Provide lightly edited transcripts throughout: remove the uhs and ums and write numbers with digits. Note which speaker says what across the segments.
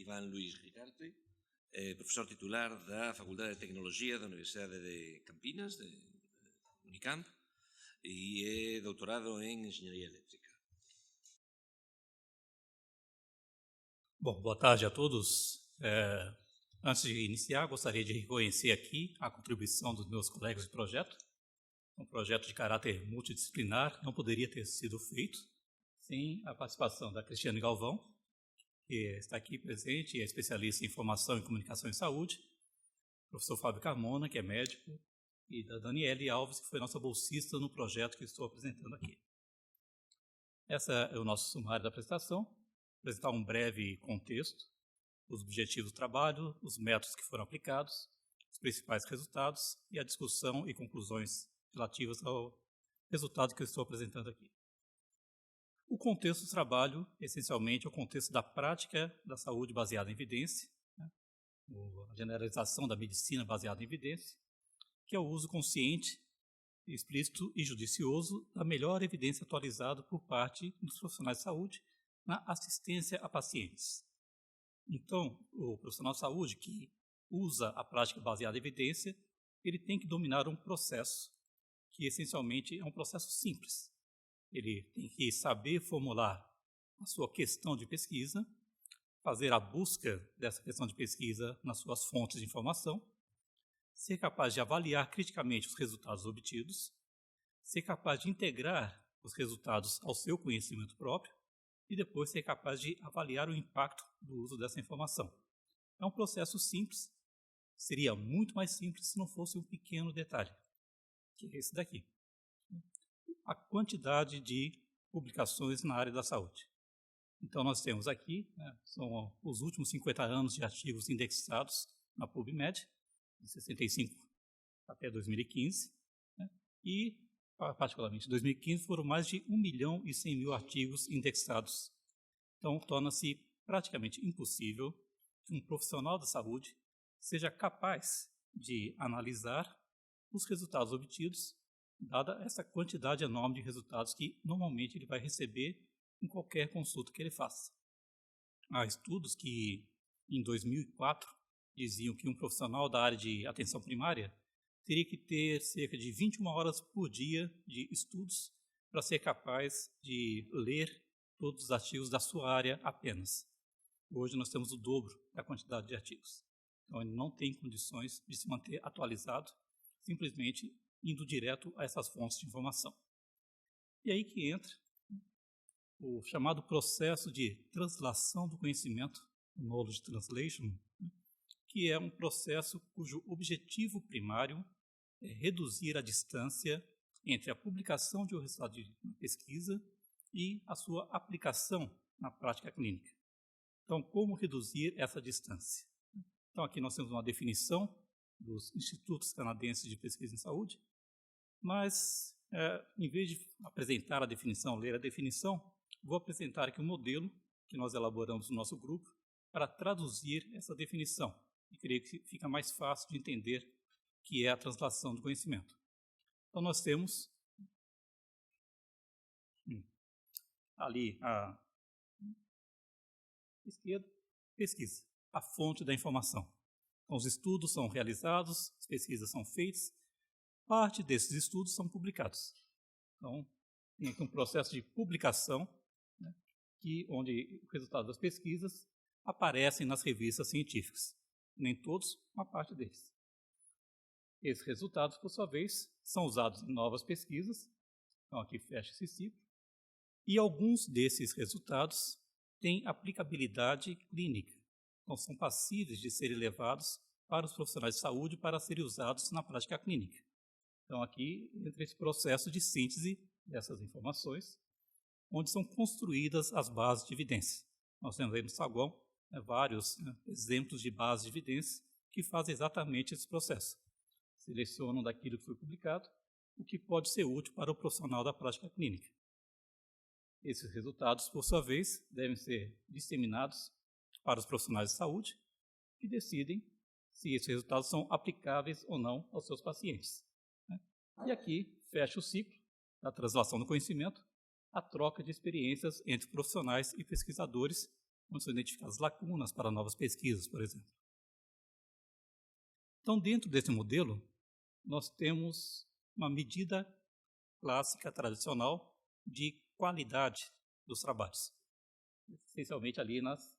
Speaker 1: Iván Luís Ricarte, profesor titular da Facultade de Tecnología da Universidade de Campinas, de Unicamp, e é doutorado em Engenharia Elétrica.
Speaker 2: Bom, boa tarde a todos. Antes de iniciar, gostaria de reconhecer aqui a contribuição dos meus colegas de projeto. Um projeto de caráter multidisciplinar não poderia ter sido feito sem a participação da Cristiane Galvão, que está aqui presente e é especialista em informação e comunicação em saúde, o professor Fábio Carmona, que é médico, e da Daniele Alves, que foi nossa bolsista no projeto que estou apresentando aqui. Esse é o nosso sumário da apresentação, apresentar um breve contexto, os objetivos do trabalho, os métodos que foram aplicados, os principais resultados e a discussão e conclusões relativas ao resultado que eu estou apresentando aqui. O contexto do trabalho, essencialmente, é o contexto da prática da saúde baseada em evidência, a generalização da medicina baseada em evidência, que é o uso consciente, explícito e judicioso da melhor evidência atualizada por parte dos profissionais de saúde na assistência a pacientes. Então, o profissional de saúde que usa a prática baseada em evidência, ele tem que dominar um processo que, essencialmente, é um processo simples. Ele tem que saber formular a sua questão de pesquisa, fazer a busca dessa questão de pesquisa nas suas fontes de informação, ser capaz de avaliar criticamente os resultados obtidos, ser capaz de integrar os resultados ao seu conhecimento próprio e depois ser capaz de avaliar o impacto do uso dessa informação. É um processo simples, seria muito mais simples se não fosse um pequeno detalhe, que é esse daqui. A quantidade de publicações na área da saúde. Então, nós temos aqui, são os últimos 50 anos de artigos indexados na PubMed, de 65 até 2015, e, particularmente em 2015, foram mais de 1.100.000 artigos indexados. Então, torna-se praticamente impossível que um profissional da saúde seja capaz de analisar os resultados obtidos, dada essa quantidade enorme de resultados que normalmente ele vai receber em qualquer consulta que ele faça. Há estudos que, em 2004, diziam que um profissional da área de atenção primária teria que ter cerca de 21 horas por dia de estudos para ser capaz de ler todos os artigos da sua área apenas. Hoje nós temos o dobro da quantidade de artigos. Então ele não tem condições de se manter atualizado, simplesmente indo direto a essas fontes de informação. E aí que entra o chamado processo de translação do conhecimento, Knowledge Translation, que é um processo cujo objetivo primário é reduzir a distância entre a publicação de um resultado de uma pesquisa e a sua aplicação na prática clínica. Então, como reduzir essa distância? Então, aqui nós temos uma definição dos Institutos Canadenses de Pesquisa em Saúde, mas, em vez de apresentar a definição, ler a definição, vou apresentar aqui um modelo que nós elaboramos no nosso grupo para traduzir essa definição. E creio que fica mais fácil de entender o que é a translação do conhecimento. Então, nós temos ali a esquerda, pesquisa, a fonte da informação. Então, os estudos são realizados, as pesquisas são feitas, parte desses estudos são publicados. Então, tem aqui um processo de publicação, onde o resultado das pesquisas aparecem nas revistas científicas. Nem todos, uma parte deles. Esses resultados, por sua vez, são usados em novas pesquisas. Então, aqui fecha esse ciclo. E alguns desses resultados têm aplicabilidade clínica. Então, são passíveis de serem levados para os profissionais de saúde para serem usados na prática clínica. Então, aqui entra esse processo de síntese dessas informações, onde são construídas as bases de evidência. Nós temos aí no saguão vários exemplos de bases de evidência que fazem exatamente esse processo. Selecionam daquilo que foi publicado o que pode ser útil para o profissional da prática clínica. Esses resultados, por sua vez, devem ser disseminados para os profissionais de saúde que decidem se esses resultados são aplicáveis ou não aos seus pacientes. E aqui fecha o ciclo da translação do conhecimento, a troca de experiências entre profissionais e pesquisadores onde são identificadas lacunas para novas pesquisas, por exemplo. Então, dentro desse modelo, nós temos uma medida clássica, tradicional, de qualidade dos trabalhos, essencialmente ali nas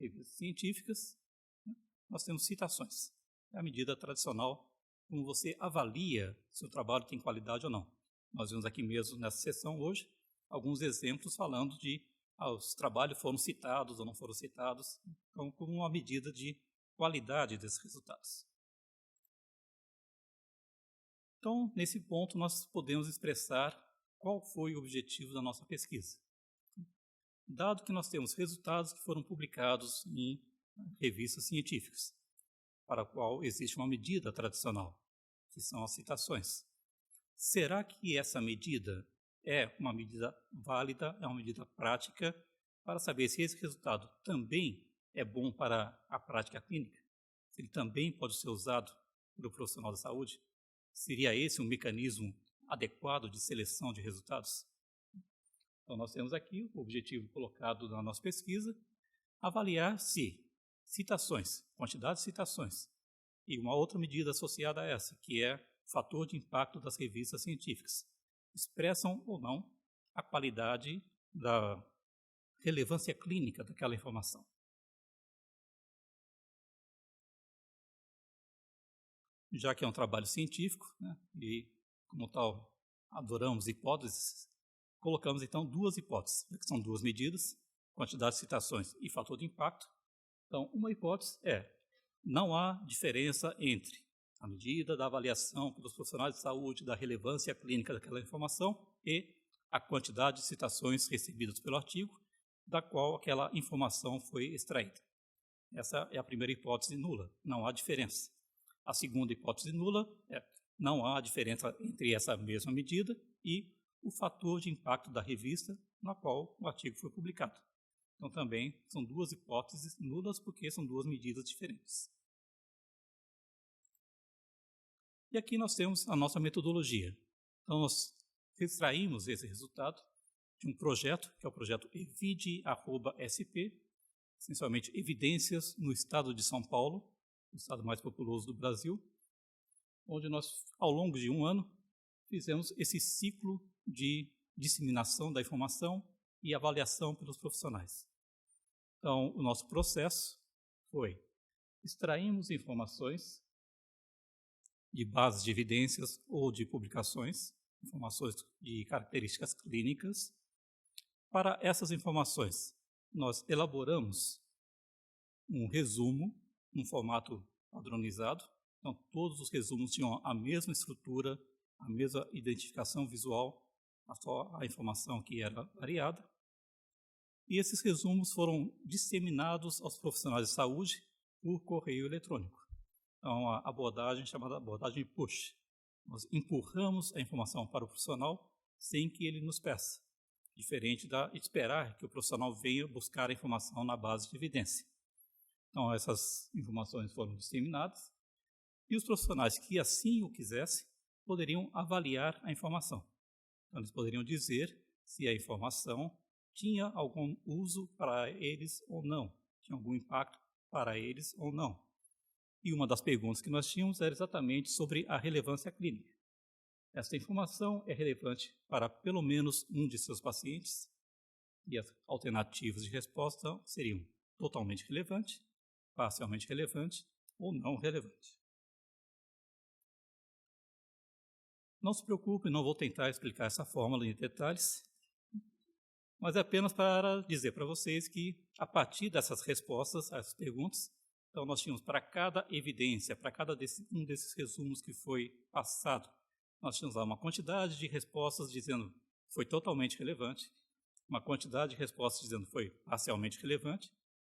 Speaker 2: revistas científicas, né, nós temos citações. É a medida tradicional como você avalia se o trabalho tem qualidade ou não. Nós vimos aqui mesmo nessa sessão hoje alguns exemplos falando de os trabalhos foram citados ou não foram citados, então, como uma medida de qualidade desses resultados. Então, nesse ponto, nós podemos expressar qual foi o objetivo da nossa pesquisa. Dado que nós temos resultados que foram publicados em revistas científicas, para a qual existe uma medida tradicional, que são as citações. Será que essa medida é uma medida válida, é uma medida prática, para saber se esse resultado também é bom para a prática clínica? Se ele também pode ser usado pelo profissional da saúde? Seria esse um mecanismo adequado de seleção de resultados? Então, nós temos aqui o objetivo colocado na nossa pesquisa, avaliar se citações, quantidade de citações, e uma outra medida associada a essa, que é o fator de impacto das revistas científicas, expressam ou não a qualidade da relevância clínica daquela informação. Já que é um trabalho científico, né, e, como tal, adoramos hipóteses, colocamos, então, duas hipóteses, que são duas medidas, quantidade de citações e fator de impacto. Então, uma hipótese é: não há diferença entre a medida da avaliação pelos profissionais de saúde da relevância clínica daquela informação e a quantidade de citações recebidas pelo artigo, da qual aquela informação foi extraída. Essa é a primeira hipótese nula, não há diferença. A segunda hipótese nula é: não há diferença entre essa mesma medida e o fator de impacto da revista na qual o artigo foi publicado. Então, também são duas hipóteses nulas, porque são duas medidas diferentes. E aqui nós temos a nossa metodologia. Então, nós extraímos esse resultado de um projeto, que é o projeto EVIDE@SP, essencialmente evidências no estado de São Paulo, o estado mais populoso do Brasil, onde nós, ao longo de um ano, fizemos esse ciclo de disseminação da informação e avaliação pelos profissionais. Então, o nosso processo foi: extraímos informações de bases de evidências ou de publicações, informações de características clínicas. Para essas informações, nós elaboramos um resumo, num formato padronizado. Então, todos os resumos tinham a mesma estrutura, a mesma identificação visual, só a informação que era variada. E esses resumos foram disseminados aos profissionais de saúde por correio eletrônico. Então, a abordagem chamada abordagem push. Nós empurramos a informação para o profissional sem que ele nos peça, diferente de esperar que o profissional venha buscar a informação na base de evidência. Então, essas informações foram disseminadas e os profissionais que assim o quisessem poderiam avaliar a informação. Então, eles poderiam dizer se a informação tinha algum uso para eles ou não, tinha algum impacto para eles ou não. E uma das perguntas que nós tínhamos era exatamente sobre a relevância clínica. Esta informação é relevante para pelo menos um de seus pacientes, e as alternativas de resposta seriam totalmente relevante, parcialmente relevante ou não relevante. Não se preocupe, não vou tentar explicar essa fórmula em detalhes, mas é apenas para dizer para vocês que, a partir dessas respostas às perguntas, então nós tínhamos para cada evidência, para cada um desses resumos que foi passado, nós tínhamos lá uma quantidade de respostas dizendo foi totalmente relevante, uma quantidade de respostas dizendo foi parcialmente relevante,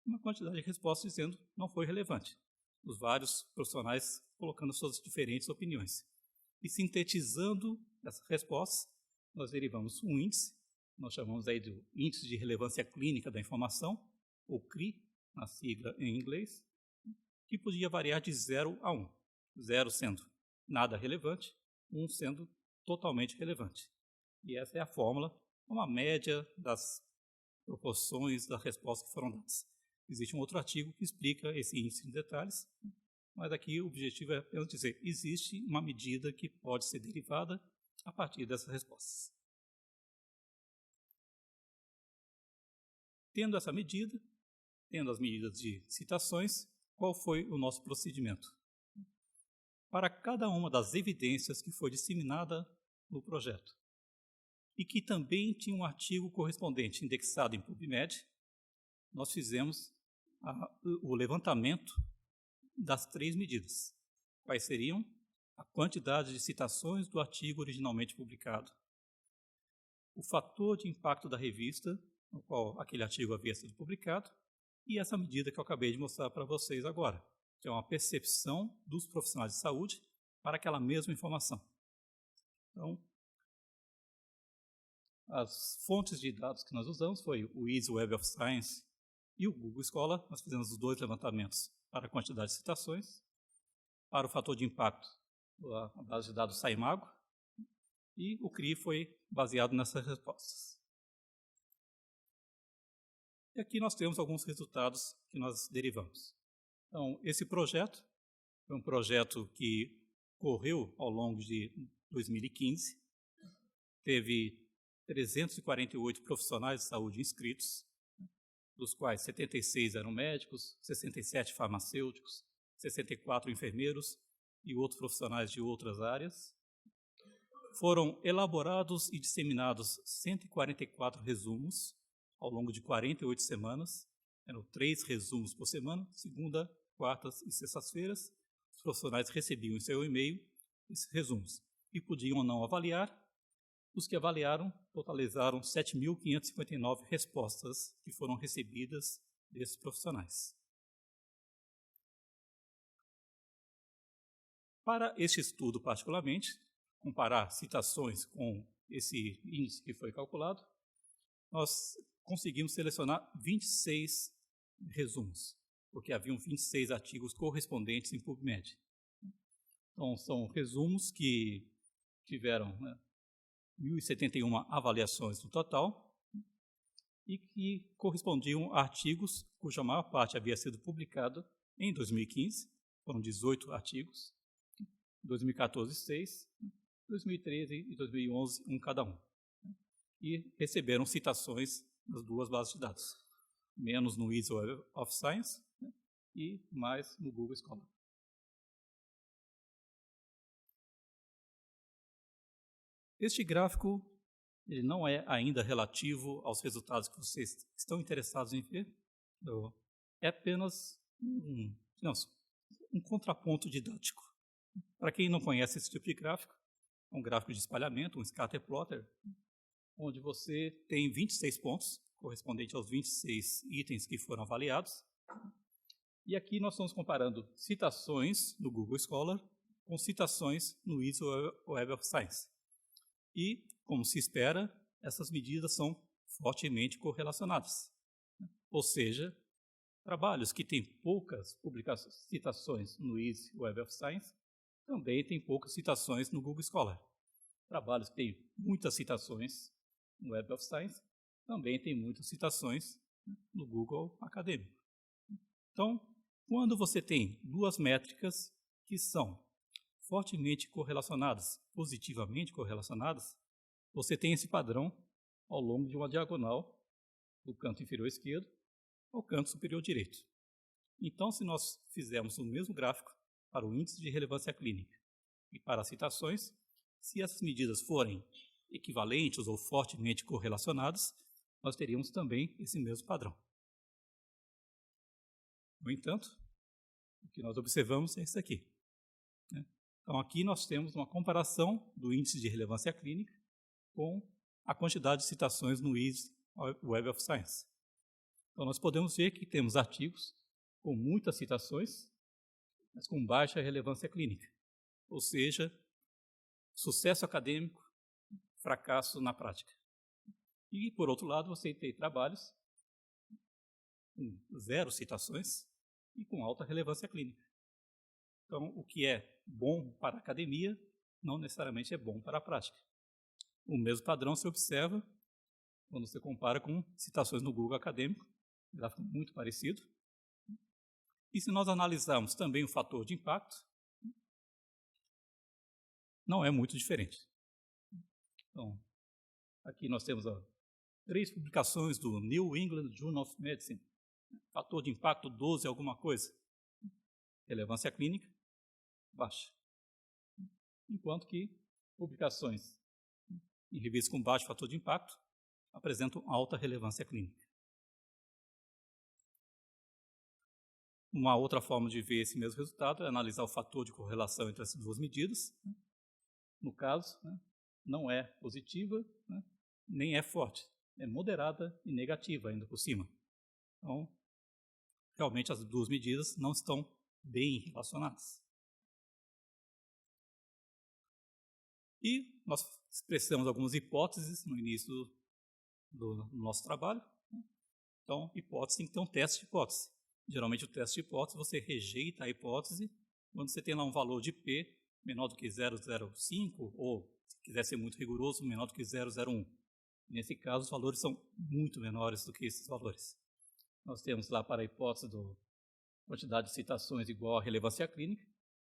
Speaker 2: uma quantidade de respostas dizendo não foi relevante. Os vários profissionais colocando suas diferentes opiniões. E sintetizando essas respostas, nós derivamos um índice, nós chamamos aí de Índice de Relevância Clínica da Informação, ou CRI, na sigla em inglês, que podia variar de 0 a 1. 0 sendo nada relevante, 1 sendo totalmente relevante. E essa é a fórmula, uma média das proporções das respostas que foram dadas. Existe um outro artigo que explica esse índice em detalhes, mas aqui o objetivo é apenas dizer, existe uma medida que pode ser derivada a partir dessas respostas. Tendo essa medida, tendo as medidas de citações, qual foi o nosso procedimento? Para cada uma das evidências que foi disseminada no projeto e que também tinha um artigo correspondente indexado em PubMed, nós fizemos o levantamento das 3 medidas. Quais seriam? A quantidade de citações do artigo originalmente publicado, o fator de impacto da revista, no qual aquele artigo havia sido publicado, e essa medida que eu acabei de mostrar para vocês agora, que é uma percepção dos profissionais de saúde para aquela mesma informação. Então, as fontes de dados que nós usamos foi o Easy Web of Science e o Google Scholar. Nós fizemos os 2 levantamentos para a quantidade de citações, para o fator de impacto, a base de dados SciMago, e o CRI foi baseado nessas respostas. E aqui nós temos alguns resultados que nós derivamos. Então, esse projeto foi um projeto que correu ao longo de 2015, teve 348 profissionais de saúde inscritos, dos quais 76 eram médicos, 67 farmacêuticos, 64 enfermeiros e outros profissionais de outras áreas. Foram elaborados e disseminados 144 resumos ao longo de 48 semanas. Eram 3 resumos por semana, segunda, quartas e sextas-feiras. Os profissionais recebiam em seu e-mail esses resumos e podiam ou não avaliar. Os que avaliaram totalizaram 7.559 respostas que foram recebidas desses profissionais. Para este estudo particularmente, comparar citações com esse índice que foi calculado, nós conseguimos selecionar 26 resumos, porque haviam 26 artigos correspondentes em PubMed. Então, são resumos que tiveram 1.071 avaliações no total e que correspondiam a artigos cuja maior parte havia sido publicada em 2015, foram 18 artigos, 2014, 6, 2013 e 2011, um cada um. E receberam citações nas 2 bases de dados, menos no Easy Web of Science e mais no Google Scholar. Este gráfico ele não é ainda relativo aos resultados que vocês estão interessados em ver. É apenas um contraponto didático. Para quem não conhece esse tipo de gráfico, é um gráfico de espalhamento, um scatter plotter, onde você tem 26 pontos, correspondente aos 26 itens que foram avaliados. E aqui nós estamos comparando citações no Google Scholar com citações no Easy Web of Science. E, como se espera, essas medidas são fortemente correlacionadas. Ou seja, trabalhos que têm poucas citações no Easy Web of Science também têm poucas citações no Google Scholar. Trabalhos que têm muitas citações no Web of Science também têm muitas citações no Google Acadêmico. Então, quando você tem 2 métricas que são fortemente correlacionadas, positivamente correlacionadas, você tem esse padrão ao longo de uma diagonal do canto inferior esquerdo ao canto superior direito. Então, se nós fizermos o mesmo gráfico para o índice de relevância clínica e para as citações, se essas medidas forem equivalentes ou fortemente correlacionadas, nós teríamos também esse mesmo padrão. No entanto, o que nós observamos é isso aqui. Então, aqui nós temos uma comparação do índice de relevância clínica com a quantidade de citações no Easy Web of Science. Então, nós podemos ver que temos artigos com muitas citações, mas com baixa relevância clínica. Ou seja, sucesso acadêmico, fracasso na prática. E, por outro lado, você tem trabalhos com 0 citações e com alta relevância clínica. Então, o que é bom para a academia não necessariamente é bom para a prática. O mesmo padrão se observa quando você compara com citações no Google Acadêmico, gráfico muito parecido. E se nós analisarmos também o fator de impacto, não é muito diferente. Então, aqui nós temos 3 publicações do New England Journal of Medicine. Fator de impacto 12 alguma coisa. Relevância clínica, baixa. Enquanto que publicações em revistas com baixo fator de impacto apresentam alta relevância clínica. Uma outra forma de ver esse mesmo resultado é analisar o fator de correlação entre essas 2 medidas. No caso, não é positiva, nem é forte. É moderada e negativa ainda por cima. Então, realmente as 2 medidas não estão bem relacionadas. E nós expressamos algumas hipóteses no início do nosso trabalho. Então, hipótese tem que ter um teste de hipótese. Geralmente, o teste de hipótese, você rejeita a hipótese quando você tem lá um valor de P menor do que 0,05 ou, se quiser ser muito rigoroso, menor do que 0,01. Nesse caso, os valores são muito menores do que esses valores. Nós temos lá para a hipótese da quantidade de citações igual à relevância clínica,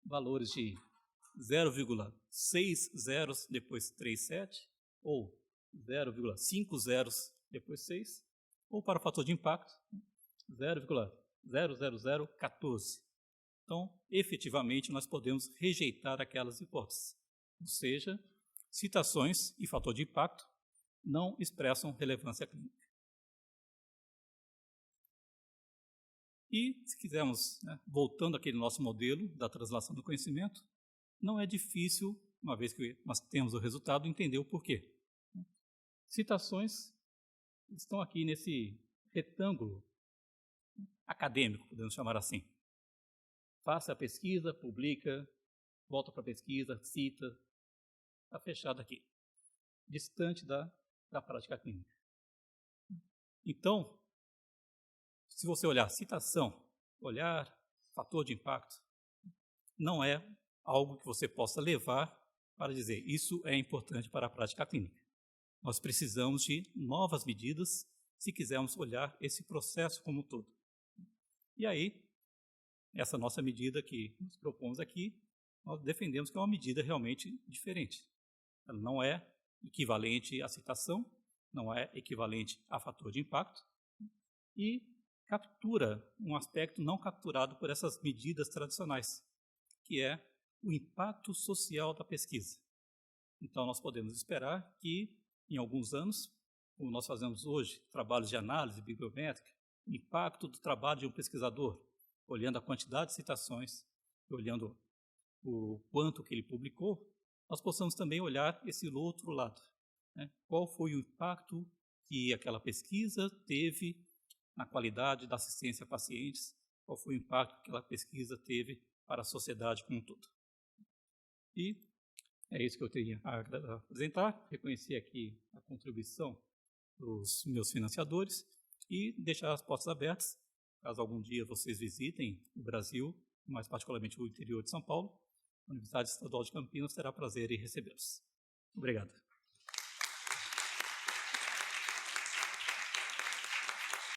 Speaker 2: valores de 0,60 depois 37, ou 0,50 depois 6, ou para o fator de impacto, 0,00014. Então, efetivamente, nós podemos rejeitar aquelas hipóteses. Ou seja, citações e fator de impacto não expressam relevância clínica. E, se quisermos, voltando àquele nosso modelo da translação do conhecimento, não é difícil, uma vez que nós temos o resultado, entender o porquê. Citações estão aqui nesse retângulo acadêmico, podemos chamar assim. Faça a pesquisa, publica, volta para a pesquisa, cita, está fechado aqui, distante da prática clínica. Então, se você olhar citação, olhar fator de impacto, não é algo que você possa levar para dizer isso é importante para a prática clínica. Nós precisamos de novas medidas se quisermos olhar esse processo como um todo. E aí, essa nossa medida que nos propomos aqui, nós defendemos que é uma medida realmente diferente. Ela não é equivalente à citação, não é equivalente a fator de impacto e captura um aspecto não capturado por essas medidas tradicionais, que é o impacto social da pesquisa. Então, nós podemos esperar que, em alguns anos, como nós fazemos hoje, trabalhos de análise bibliométrica, o impacto do trabalho de um pesquisador, olhando a quantidade de citações, olhando o quanto que ele publicou, nós possamos também olhar esse outro lado. Qual foi o impacto que aquela pesquisa teve na qualidade da assistência a pacientes, qual foi o impacto que aquela pesquisa teve para a sociedade como um todo. E é isso que eu tenho a apresentar, reconhecer aqui a contribuição dos meus financiadores e deixar as portas abertas, caso algum dia vocês visitem o Brasil, mais particularmente o interior de São Paulo, a Universidade Estadual de Campinas terá prazer em recebê-los. Obrigado.